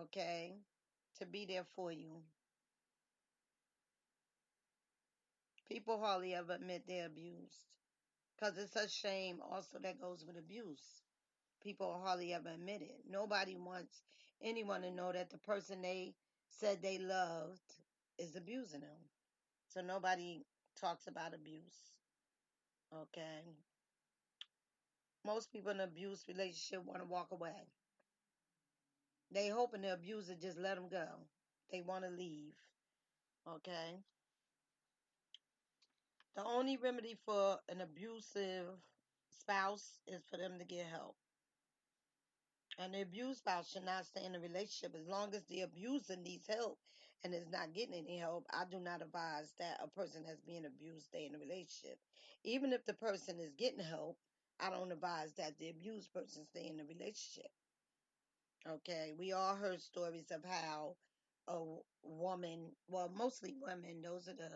okay, to be there for you. People hardly ever admit they're abused because it's a shame also that goes with abuse. People hardly ever admit it. Nobody wants anyone to know that the person they said they loved is abusing them. So nobody talks about abuse. Okay. Most people in an abuse relationship want to walk away. They hoping the abuser just let them go. They want to leave. Okay. The only remedy for an abusive spouse is for them to get help. And the abused spouse should not stay in a relationship as long as the abuser needs help and is not getting any help. I do not advise that a person that's being abused stay in a relationship. Even if the person is getting help, I don't advise that the abused person stay in a relationship. Okay, we all heard stories of how a woman, well, mostly women, those are the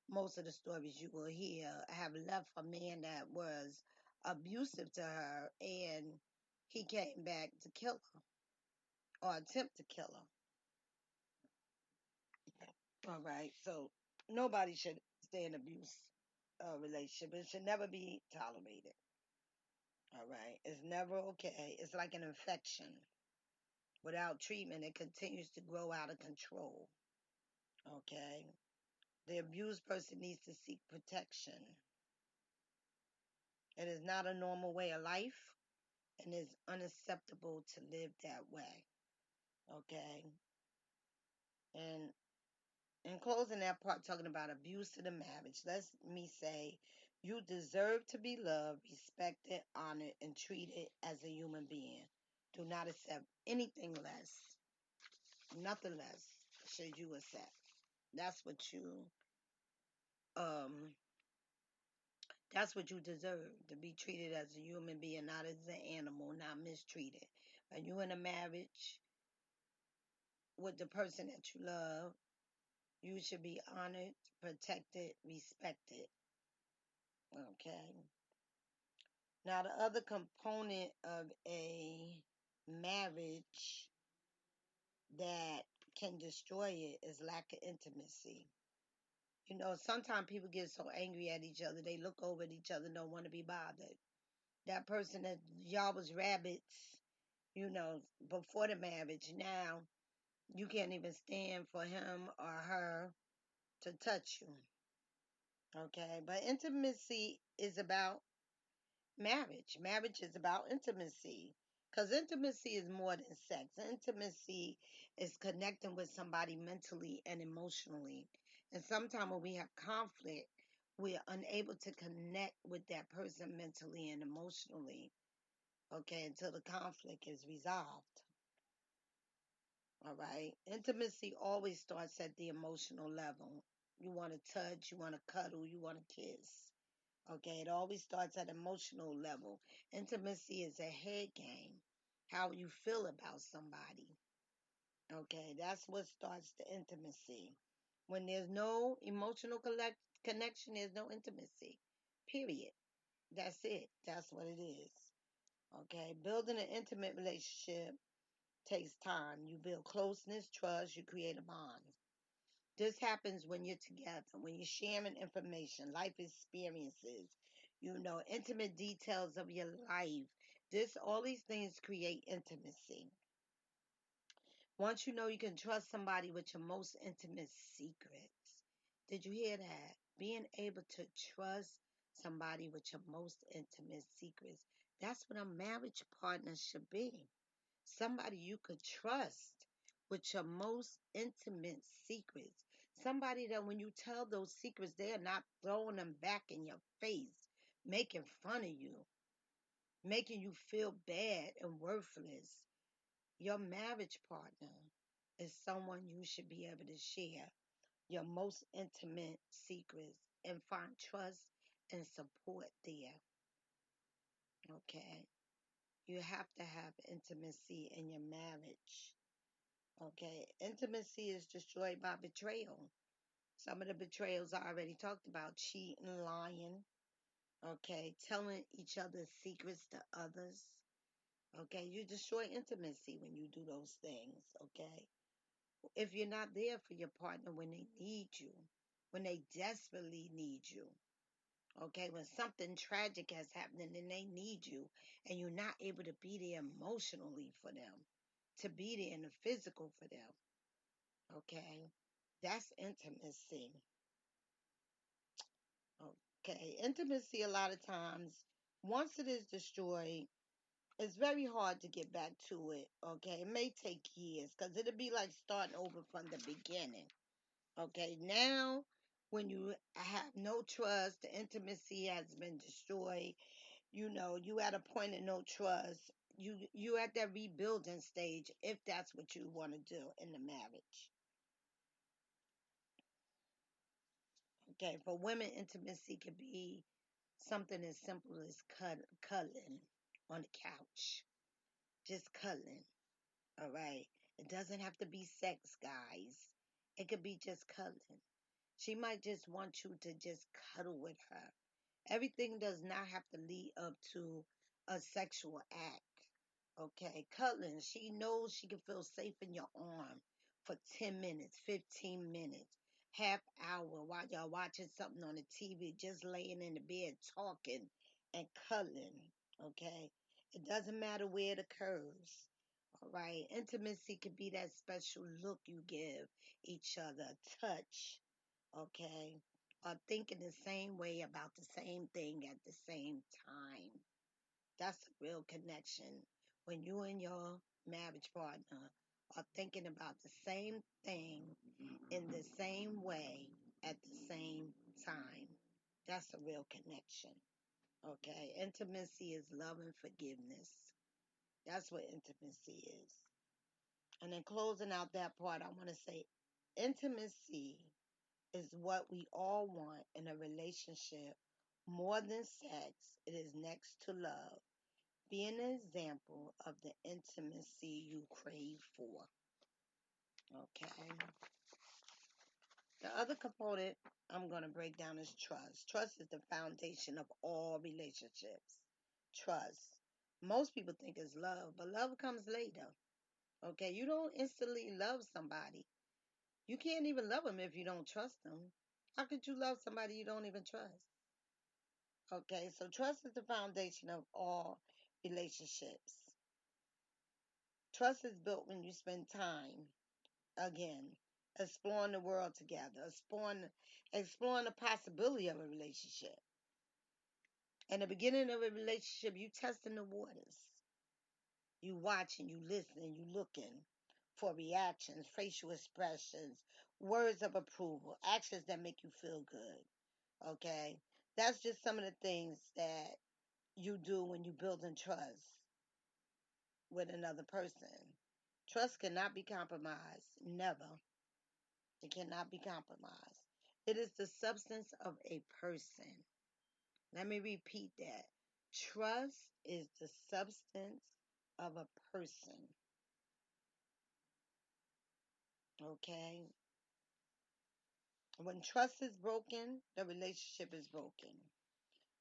most of the stories you will hear, have left a man that was abusive to her and he came back to kill her or attempt to kill her. All right, so nobody should stay in abuse relationship. It should never be tolerated. All right, it's never okay. It's like an infection. Without treatment, it continues to grow out of control. Okay. The abused person needs to seek protection. It is not a normal way of life and is unacceptable to live that way. Okay. And in closing that part, talking about abuse in the marriage, let me say you deserve to be loved, respected, honored, and treated as a human being. Do not accept anything less. Nothing less should you accept. That's what you um That's what you deserve, to be treated as a human being, not as an animal, not mistreated. When you in a marriage with the person that you love, you should be honored, protected, respected. Okay. Now, the other component of a marriage that can destroy it is lack of intimacy. You know, sometimes people get so angry at each other, they look over at each other and don't want to be bothered. That person that y'all was rabbits, before the marriage. Now you can't even stand for him or her to touch you. Okay. But intimacy is about marriage. Marriage is about intimacy. Because intimacy is more than sex. Intimacy is connecting with somebody mentally and emotionally. And sometimes when we have conflict, we're unable to connect with that person mentally and emotionally. Okay, until the conflict is resolved. All right. Intimacy always starts at the emotional level. You want to touch, you want to cuddle, you want to kiss. Okay, it always starts at emotional level. Intimacy is a head game. How you feel about somebody. Okay, that's what starts the intimacy. When there's no emotional connection, there's no intimacy. Period. That's it. That's what it is. Okay, building an intimate relationship takes time. You build closeness, trust, you create a bond. This happens when you're together, when you're sharing information, life experiences, intimate details of your life. All these things create intimacy. Once you know you can trust somebody with your most intimate secrets. Did you hear that? Being able to trust somebody with your most intimate secrets. That's what a marriage partner should be. Somebody you could trust with your most intimate secrets. Somebody that when you tell those secrets, they are not throwing them back in your face, making fun of you, making you feel bad and worthless. Your marriage partner is someone you should be able to share your most intimate secrets and find trust and support there. Okay. You have to have intimacy in your marriage. Okay. Intimacy is destroyed by betrayal. Some of the betrayals I already talked about: cheating, lying, okay, telling each other secrets to others, Okay, you destroy intimacy when you do those things. Okay, if you're not there for your partner when they need you, when they desperately need you. Okay, when something tragic has happened and they need you, and you're not able to be there emotionally for them, to be there in the physical for them. Okay, that's intimacy. Okay, intimacy, a lot of times, once it is destroyed, it's very hard to get back to it. Okay, it may take years because it'll be like starting over from the beginning. Okay, now when you have no trust, the intimacy has been destroyed. You at a point of no trust. You at that rebuilding stage if that's what you want to do in the marriage. Okay, for women, intimacy could be something as simple as cuddling on the couch, just cuddling. All right, it doesn't have to be sex, guys. It could be just cuddling. She might just want you to just cuddle with her. Everything does not have to lead up to a sexual act. Okay, cuddling. She knows she can feel safe in your arm for 10 minutes, 15 minutes, half hour while y'all watching something on the TV, just laying in the bed talking and cuddling. Okay, it doesn't matter where it occurs. All right, intimacy could be that special look you give each other, touch. Okay, or thinking the same way about the same thing at the same time. That's a real connection. When you and your marriage partner are thinking about the same thing in the same way at the same time. That's a real connection. Okay. Intimacy is love and forgiveness. That's what intimacy is. And then closing out that part, I want to say intimacy is what we all want in a relationship more than sex. It is next to love. Be an example of the intimacy you crave for. Okay. The other component I'm going to break down is trust. Trust is the foundation of all relationships. Trust. Most people think it's love, but love comes later. Okay. You don't instantly love somebody. You can't even love them if you don't trust them. How could you love somebody you don't even trust? Okay. So trust is the foundation of all relationships. Trust is built when you spend time again, exploring the world together, exploring the possibility of a relationship. In the beginning of a relationship, you testing the waters. You watching, you listening, you looking for reactions, facial expressions, words of approval, actions that make you feel good. Okay? That's just some of the things that you do when you build in trust with another person. Trust cannot be compromised. Never. It cannot be compromised. It is the substance of a person. Let me repeat that. Trust is the substance of a person. Okay? When trust is broken, the relationship is broken.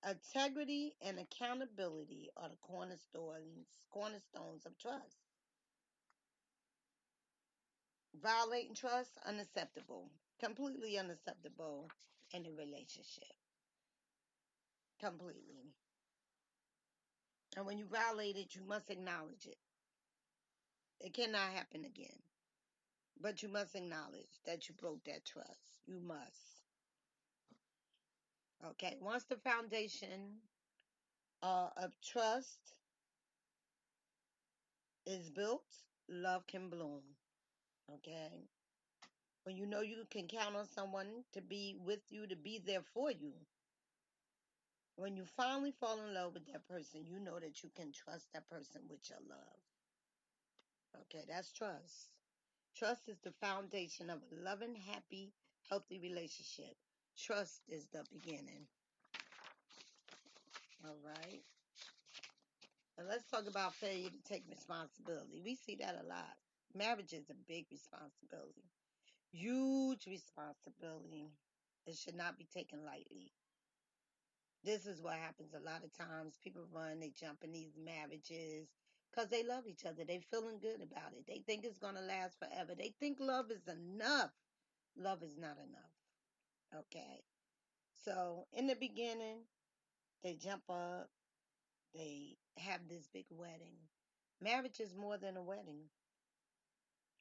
Integrity and accountability are the cornerstones of trust. Violating trust, unacceptable. Completely unacceptable in a relationship. Completely. And when you violate it, you must acknowledge it. It cannot happen again. But you must acknowledge that you broke that trust. You must. Okay. Once the foundation of trust is built, love can bloom. Okay. When you know you can count on someone to be with you, to be there for you. When you finally fall in love with that person, you know that you can trust that person with your love. Okay. That's trust. Trust is the foundation of a loving, happy, healthy relationship. Trust is the beginning. All right. And let's talk about failure to take responsibility. We see that a lot. Marriage is a big responsibility, huge responsibility. It should not be taken lightly. This is what happens a lot of times. People run, they jump in these marriages because they love each other. They feeling good about it. They think it's going to last forever. They think love is enough. Love is not enough. Okay. So in the beginning, they jump up. They have this big wedding. Marriage is more than a wedding.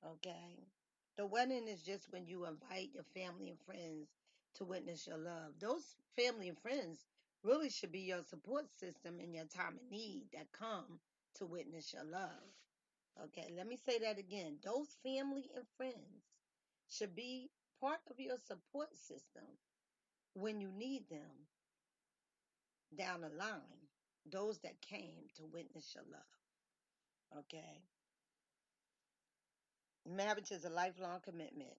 Okay. The wedding is just when you invite your family and friends to witness your love. Those family and friends really should be your support system in your time of need that come to witness your love. Okay, let me say that again. Those family and friends should be part of your support system when you need them down the line. Those that came to witness your love. Okay. Marriage is a lifelong commitment.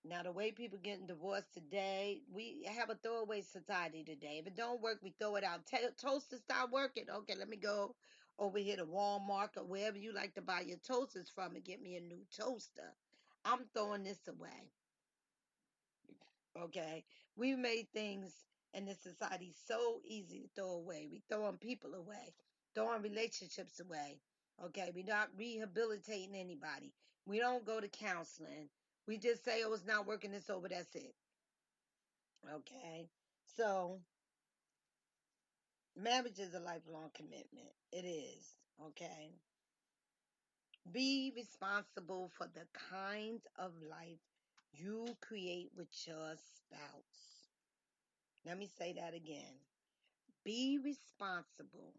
Now, the way people getting divorced today, we have a throwaway society today. If it don't work, we throw it out. Toasters start working. Okay, let me go over here to Walmart or wherever you like to buy your toasters from and get me a new toaster. I'm throwing this away. Okay, we've made things in this society so easy to throw away. We throwing people away, throwing relationships away. Okay, we're not rehabilitating anybody. We don't go to counseling. We just say, oh, it's not working, it's over, that's it. Okay, so marriage is a lifelong commitment. It is. Okay, be responsible for the kind of life you create with your spouse. Let me say that again. Be responsible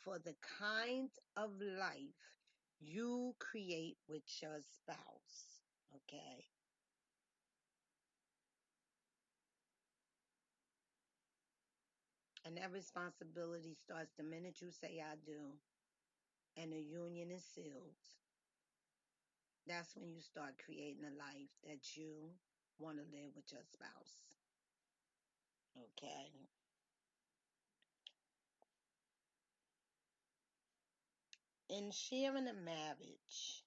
for the kind of life you create with your spouse. Okay. And that responsibility starts the minute you say I do and the union is sealed. That's when you start creating a life that you want to live with your spouse. Okay. In sharing a marriage,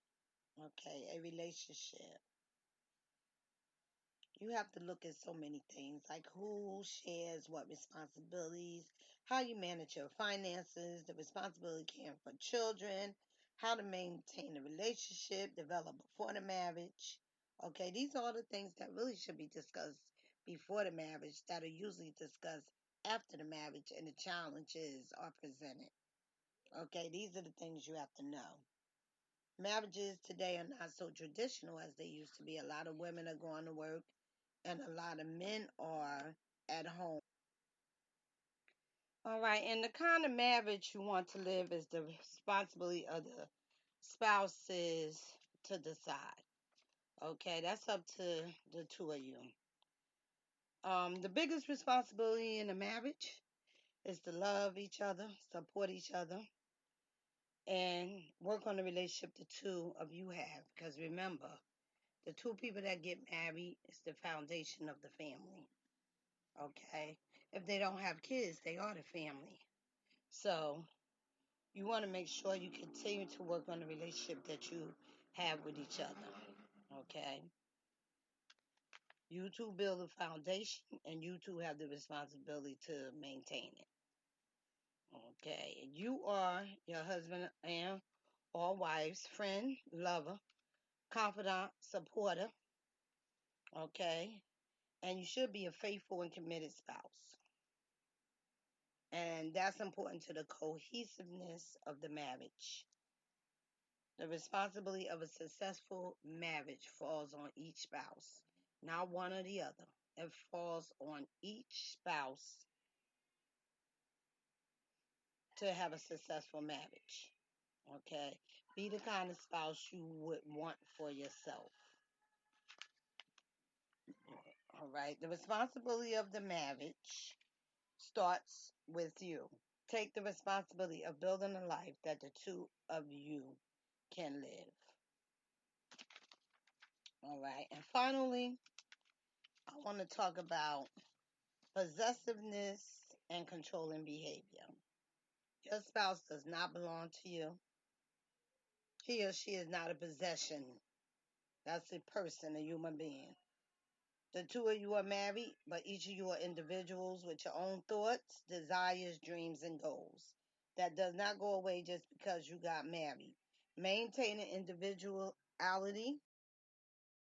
okay, a relationship, you have to look at so many things like who shares what responsibilities, how you manage your finances, the responsibility caring for children, how to maintain a relationship, develop before the marriage. Okay, these are all the things that really should be discussed before the marriage that are usually discussed after the marriage and the challenges are presented. Okay, these are the things you have to know. Marriages today are not so traditional as they used to be. A lot of women are going to work and a lot of men are at home. All right, and the kind of marriage you want to live is the responsibility of the spouses to decide. Okay, that's up to the two of you. The biggest responsibility in a marriage is to love each other, support each other, and work on the relationship the two of you have. Because remember, the two people that get married is the foundation of the family. Okay, if they don't have kids, they are the family. So you want to make sure you continue to work on the relationship that you have with each other. Okay. You two build a foundation and you two have the responsibility to maintain it. Okay. You are your husband and or wife's friend, lover, confidant, supporter. Okay. And you should be a faithful and committed spouse. And that's important to the cohesiveness of the marriage. The responsibility of a successful marriage falls on each spouse, not one or the other. It falls on each spouse to have a successful marriage. Okay? Be the kind of spouse you would want for yourself. All right? The responsibility of the marriage starts with you. Take the responsibility of building a life that the two of you can live. All right? And finally, I want to talk about possessiveness and controlling behavior. Your spouse does not belong to you. He or she is not a possession. That's a person, a human being. The two of you are married, but each of you are individuals with your own thoughts, desires, dreams, and goals. That does not go away just because you got married. maintaining individuality,